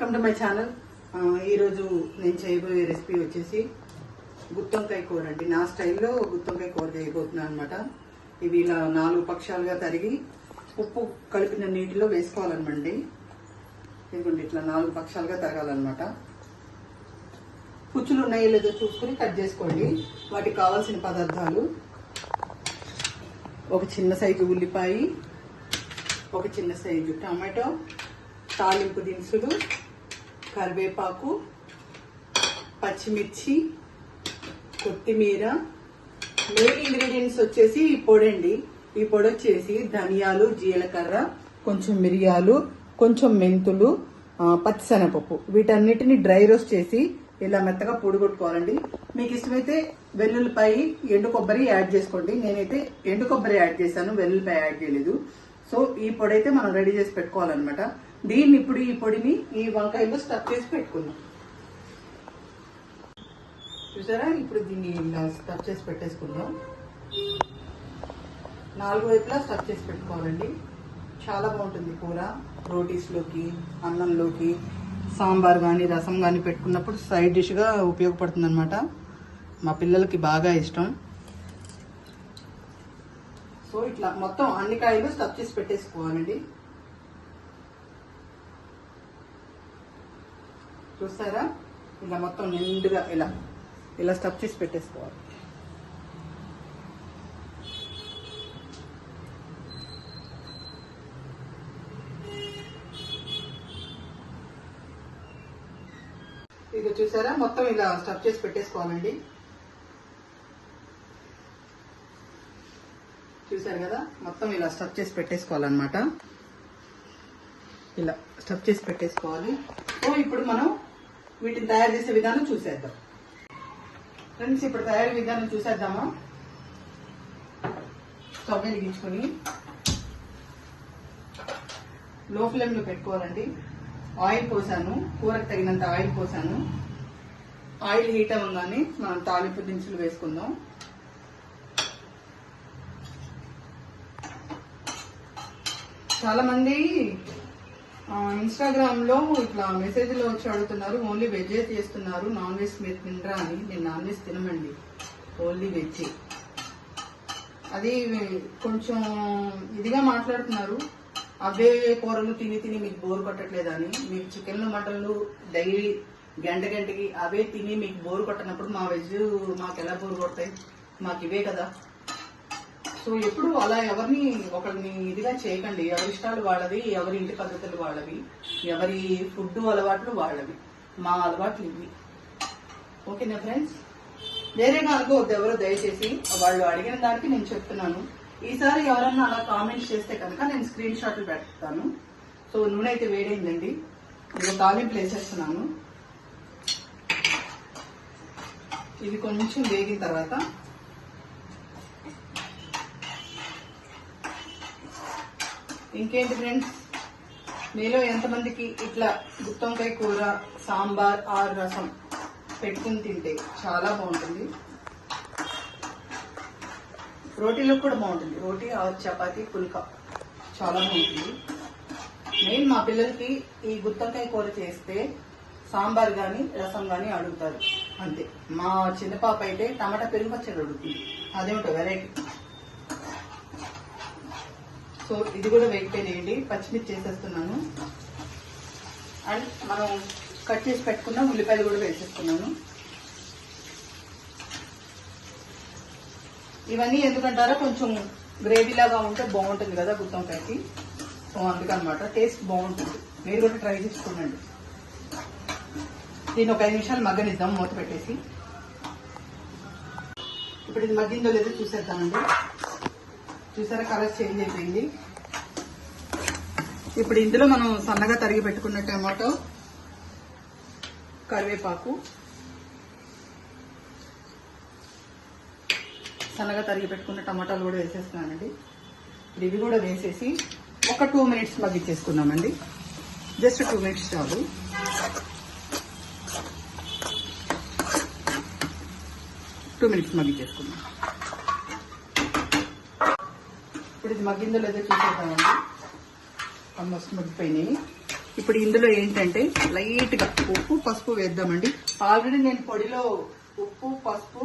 Welcome to my channel. ఈరోజు నేను చేయబోయే రెసిపీ వచ్చేసి గుత్తొంకాయ కూర అండి. నా స్టైల్లో గుత్తొంకాయ కూర చేయబోతున్నాను అనమాట. ఇవి ఇలా 4 పక్షాలుగా తరిగి ఉప్పు కలిపిన నీటిలో వేసుకోవాలన్నమాట. ఇదిగోండి ఇట్లా 4 పక్షాలుగా తరగాలన్నమాట. పుచ్చులు ఉన్నాయో లేదో చూసుకుని కట్ చేసుకోండి. వాటికి కావాల్సిన పదార్థాలు: ఒక చిన్న సైజు ఉల్లిపాయ, ఒక చిన్న సైజు టమాటో, తాలింపు దినుసులు, కరివేపాకు, పచ్చిమిర్చి, కొత్తిమీర. మెయిన్ ఇంగ్రీడియంట్స్ వచ్చేసి ఈ పొడి అండి. ఈ పొడి వచ్చేసి ధనియాలు, జీలకర్ర, కొంచెం మిరియాలు, కొంచెం మెంతులు, పచ్చిశనగపప్పు. వీటన్నిటిని డ్రై రోస్ట్ చేసి ఇలా మెత్తగా పొడి కొట్టుకోవాలండి. మీకు ఇష్టమైతే వెల్లుల్లిపాయ, ఎండు కొబ్బరి యాడ్ చేసుకోండి. నేనైతే ఎండు కొబ్బరి యాడ్ చేశాను, వెల్లుల్లిపాయ యాడ్ చేయలేదు. సో ఈ పొడి అయితే మనం రెడీ చేసి పెట్టుకోవాలన్నమాట. దీన్ని ఇప్పుడు ఈ పొడిని ఈ వంకాయలో స్టఫ్ చేసి పెట్టుకుందాం. చూసారా, ఇప్పుడు దీన్ని ఇలా స్టఫ్ చేసి పెట్టేసుకుందాం. 4 వైపులా స్టఫ్ చేసి పెట్టుకోవాలండి. చాలా బాగుంటుంది కూర. రోటీస్లోకి, అన్నంలోకి, సాంబార్ కానీ రసం కానీ పెట్టుకున్నప్పుడు సైడ్ డిష్గా ఉపయోగపడుతుంది అనమాట. మా పిల్లలకి బాగా ఇష్టం. సో ఇట్లా మొత్తం అన్ని కాయలు స్టఫ్ చేసి పెట్టేసుకోవాలండి. చూస్తారా, ఇలా మొత్తం నిండుగా ఇలా స్టఫ్ చేసి పెట్టేసుకోవాలి. ఇక చూసారా, మొత్తం ఇలా స్టఫ్ చేసి పెట్టేసుకోవాలండి. చూసారు కదా, మొత్తం ఇలా స్టఫ్ చేసి పెట్టేసుకోవాలన్నమాట. ఇలా స్టఫ్ చేసి పెట్టేసుకోవాలి. సో ఇప్పుడు మనం వీటిని తయారు చేసే విధానం చూసేద్దాం ఫ్రెండ్స్. ఇప్పుడు తయారీ విధానం చూసేద్దామా. స్టవ్ వెలిగించుకొని లో ఫ్లేమ్ లో పెట్టుకోవాలండి. ఆయిల్ పోసాను, కూరకు తగినంత ఆయిల్ పోసాను. ఆయిల్ హీట్ అవ్వగానే మనం తాలింపు దినుసులు వేసుకుందాం. చాలా మంది ఇన్స్టాగ్రామ్ లో ఇట్లా మెసేజ్లు వచ్చి అడుగుతున్నారు, ఓన్లీ వెజ్ చేస్తున్నారు, నాన్ వెజ్ మీరు తినరా అని. నేను నాన్ వెజ్ తినమండి, ఓన్లీ వెజ్. అది కొంచెం ఇదిగా మాట్లాడుతున్నారు. అవే కూరలు తిని తిని మీకు బోరు కొట్టట్లేదని. మీకు చికెన్లు, మటన్లు డైలీ గంటకి అవే తిని మీకు బోరు కొట్టనప్పుడు మా వెజ్ మాకు ఎలా బోరు కొడతాయి? మాకు ఇవే కదా. సో ఎప్పుడు అలా ఎవరిని ఒకరిని ఇదిగా చేయకండి. ఎవరి ఇష్టాలు వాళ్ళవి, ఎవరి ఇంటి పద్ధతులు వాళ్ళవి, ఎవరి ఫుడ్ అలవాట్లు వాళ్ళవి. మా అలవాట్లు ఇవి. ఓకేనా ఫ్రెండ్స్? వేరేగా అనుకోవద్దు ఎవరు, దయచేసి. వాళ్ళు అడిగిన దానికి నేను చెప్తున్నాను. ఈసారి ఎవరన్నా అలా కామెంట్స్ చేస్తే కనుక నేను స్క్రీన్ షాట్లు పెడతాను. సో నూనె అయితే వేడైందండి. నేను తాలింపులు వేసేస్తున్నాను. ఇవి కొంచెం వేగిన తర్వాత ఇంకేంటి ఫ్రెండ్స్, మీలో ఎంతమందికి ఇట్లా గుత్తొంకాయ కూర, సాంబార్ ఆర్ రసం పెట్టుకుని తింటే చాలా బాగుంటుంది. రోటీలో కూడా బాగుంటుంది. రోటీ ఆర్ చపాతీ, పుల్కా చాలా బాగుంటుంది. మెయిన్ మా పిల్లలకి ఈ గుత్తొంకాయ కూర చేస్తే సాంబార్ కానీ రసం కానీ అడుగుతారు అంతే. మా చిన్న పాప అయితే టమాటా పెరుగు పచ్చడి అడుగుతుంది. అదేమిటో వెరైటీ. సో ఇది కూడా వేగిపోయినాయండి. పచ్చిమిర్చి చేసేస్తున్నాను. అండ్ మనం కట్ చేసి పెట్టుకున్న ఉల్లిపాయలు కూడా వేసేస్తున్నాను. ఇవన్నీ ఎందుకంటారా, కొంచెం గ్రేవీ లాగా ఉంటే బాగుంటుంది కదా గుత్తొంకాయకి. సో అందుకనమాట టేస్ట్ బాగుంటుంది. మీరు కూడా ట్రై చేసుకోండి. దీన్ని ఒక 5 నిమిషాలు మగ్గనిద్దాం మూత పెట్టేసి. ఇప్పుడు ఇది మగ్గిందో లేదో చూసేద్దామండి. చూసారా, కలర్ చేంజ్ అయిపోయింది. ఇప్పుడు ఇందులో మనం సన్నగా తరిగి పెట్టుకున్న టమాటో, కరివేపాకు, సన్నగా తరిగి పెట్టుకున్న టమాటాలు కూడా వేసేస్తున్నానండి. ఇప్పుడు ఇవి కూడా వేసేసి ఒక 2 మినిట్స్ మగ్గించేసుకున్నామండి. జస్ట్ 2 మినిట్స్ చాలు. మగ్గించేసుకున్నాం. ఇప్పుడు ఇది మగ్గిందో లేదో చూసేద్దామండి. ఆల్మోస్ట్ మగ్గిపోయినాయి. ఇప్పుడు ఇందులో ఏంటంటే లైట్ గా ఉప్పు పసుపు వేద్దామండి. ఆల్రెడీ నేను పొడిలో ఉప్పు పసుపు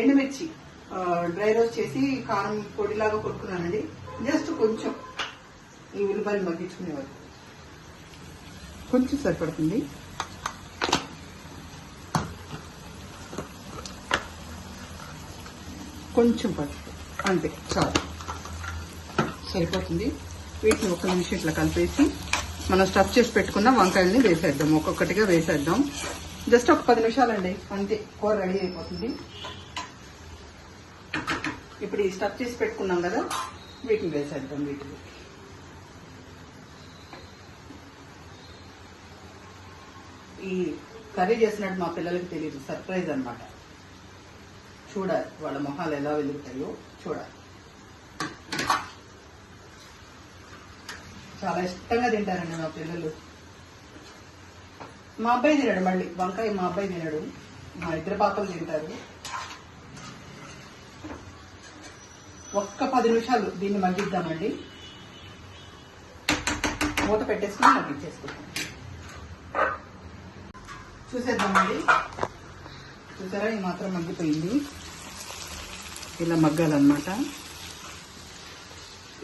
ఎండుమిర్చి డ్రై రోస్ట్ చేసి కారం పొడిలాగా కొట్టుకున్నానండి. జస్ట్ కొంచెం ఈ ఉల్లిపాయలు మగ్గించుకునేవారు కొంచెం సరిపడుతుంది. కొంచెం పసుపు అంతే చాలు, సరిపోతుంది. వీటిని ఒక నిమిషం ఇట్లా కలిపేసి మనం స్టఫ్ చేసి పెట్టుకున్న వంకాయలని వేసేద్దాం. ఒక్కొక్కటిగా వేసేద్దాం. జస్ట్ ఒక 10 నిమిషాలండి, అంతే కూర రెడీ అయిపోతుంది. ఇప్పుడు ఈ స్టఫ్ చేసి పెట్టుకున్నాం కదా, వీటిని వేసేద్దాం. వీటిని ఈ కర్రీ చేసినట్టు మా పిల్లలకి తెలియదు, సర్ప్రైజ్ అన్నమాట. చూడాలి వాళ్ళ మొహాలు ఎలా వెలుగుతాయో చూడాలి. చాలా ఇష్టంగా తింటారండి మా పిల్లలు. మా అబ్బాయి తినడు, మళ్ళీ వంకాయ మా అబ్బాయి తినడు, మా ఇద్దరు పాపలు తింటారు. ఒక్క 10 నిమిషాలు దీన్ని మగ్గిద్దామండి. మూత పెట్టేసుకుని మగ్గించేసుకుంటాం. చూసేద్దామండి. చూసారా, ఈ మాత్రం మగ్గిపోయింది. ఇలా మగ్గాలన్నమాట.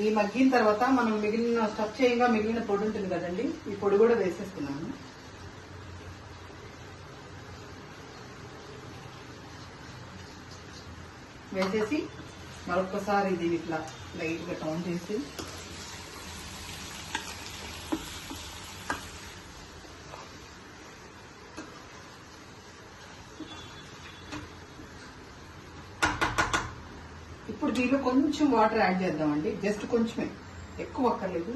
ఈ మగ్గిన తర్వాత మనం మిగిలిన స్టఫ్ చేయంగా మిగిలిన పొడి ఉంటుంది కదండి, ఈ పొడి కూడా వేసేస్తున్నాను. వేసేసి మరొకసారి దీన్ని ఇట్లా లైట్ గా టౌన్ చేసి ఇప్పుడు దీనిలో కొంచెం వాటర్ యాడ్ చేద్దామండి. జస్ట్ కొంచెమే, ఎక్కువ అక్కర్లేదు,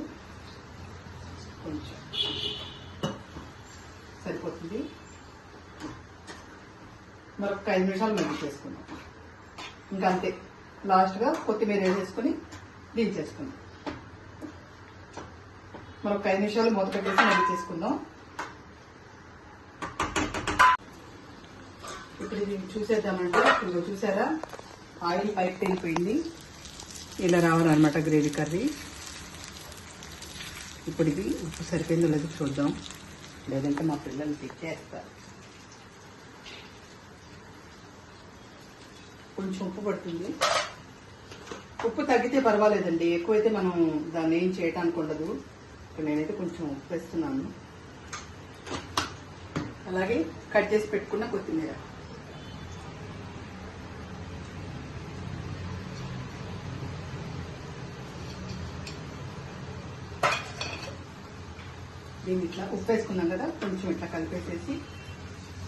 కొంచెం సరిపోతుంది. మరొక 5 నిమిషాలు మగ్గించేసుకుందాం. ఇంకా అంతే. లాస్ట్ గా కొత్తిమీర వేసేసుకుని దించేసుకుందాం. మరొక 5 నిమిషాలు మూత పెట్టేసి మగ్గించేసుకుందాం. ఇప్పుడు ఇది చూసేద్దామంటే, ఇప్పుడు చూసారా ఆయిల్ పైకి వెళ్ళిపోయింది. ఇలా రావాలన్నమాట గ్రేవీ కర్రీ. ఇప్పుడు ఇది ఉప్పు సరిపోయిందో లేదో చూద్దాం, లేదంటే మా పిల్లలు తిట్టేస్తారు. కొంచెం ఉప్పు పడుతుంది. ఉప్పు తగ్గితే పర్వాలేదండి, ఎక్కువైతే మనం దాన్ని ఏం చేయటానికి ఉండదు. నేనైతే కొంచెం ఉప్పు వేస్తున్నాను. అలాగే కట్ చేసి పెట్టుకున్న కొత్తిమీర, దీన్ని ఇట్లా ఉప్పు వేసుకున్నాం కదా, కొంచెం ఇట్లా కలిపేసేసి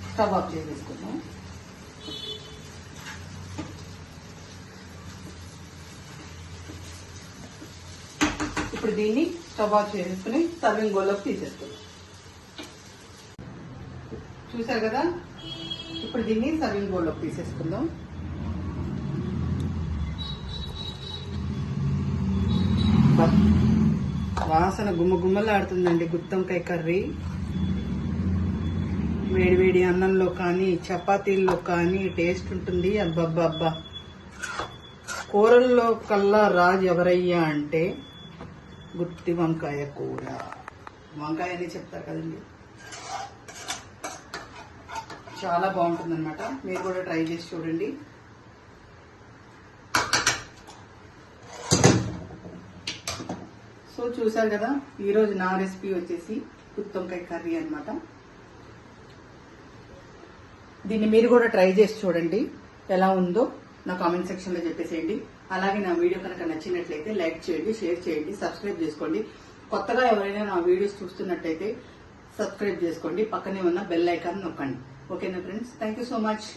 స్టవ్ ఆఫ్ చేసేసుకుందాం. ఇప్పుడు దీన్ని స్టవ్ ఆఫ్ చేసేసుకుని సర్వింగ్ బౌల్లోకి తీసేసుకుందాం. చూసారు కదా, ఇప్పుడు దీన్ని సర్వింగ్ బౌల్లోకి తీసేసుకుందాం. వాసన గుమ్మ గుమ్మలాడుతుందండి గుత్తొంకాయ కర్రీ. వేడివేడి అన్నంలో కానీ చపాతీల్లో కానీ టేస్ట్ ఉంటుంది. అబ్బబ్బబ్బా, కూరల్లో కల్లా రాజు ఎవరయ్యా అంటే గుత్తి వంకాయ కూర. వంకాయ అని చెప్తారు కదండి, చాలా బాగుంటుంది అనమాట. మీరు కూడా ట్రై చేసి చూడండి. సో చూసారు కదా, ఈరోజు నా రెసిపీ వచ్చేసి గుత్తొంకాయ కర్రీ అనమాట. దీన్ని మీరు కూడా ట్రై చేసి చూడండి, ఎలా ఉందో నా కామెంట్ సెక్షన్ లో చెప్పేసేయండి. అలాగే నా వీడియో కనుక నచ్చినట్లయితే లైక్ చేయండి, షేర్ చేయండి, సబ్స్క్రైబ్ చేసుకోండి. కొత్తగా ఎవరైనా నా వీడియోస్ చూస్తున్నట్టయితే సబ్స్క్రైబ్ చేసుకోండి. పక్కనే ఉన్న బెల్ ఐకాన్ నొక్కండి. ఓకేనా friends, thank you so much.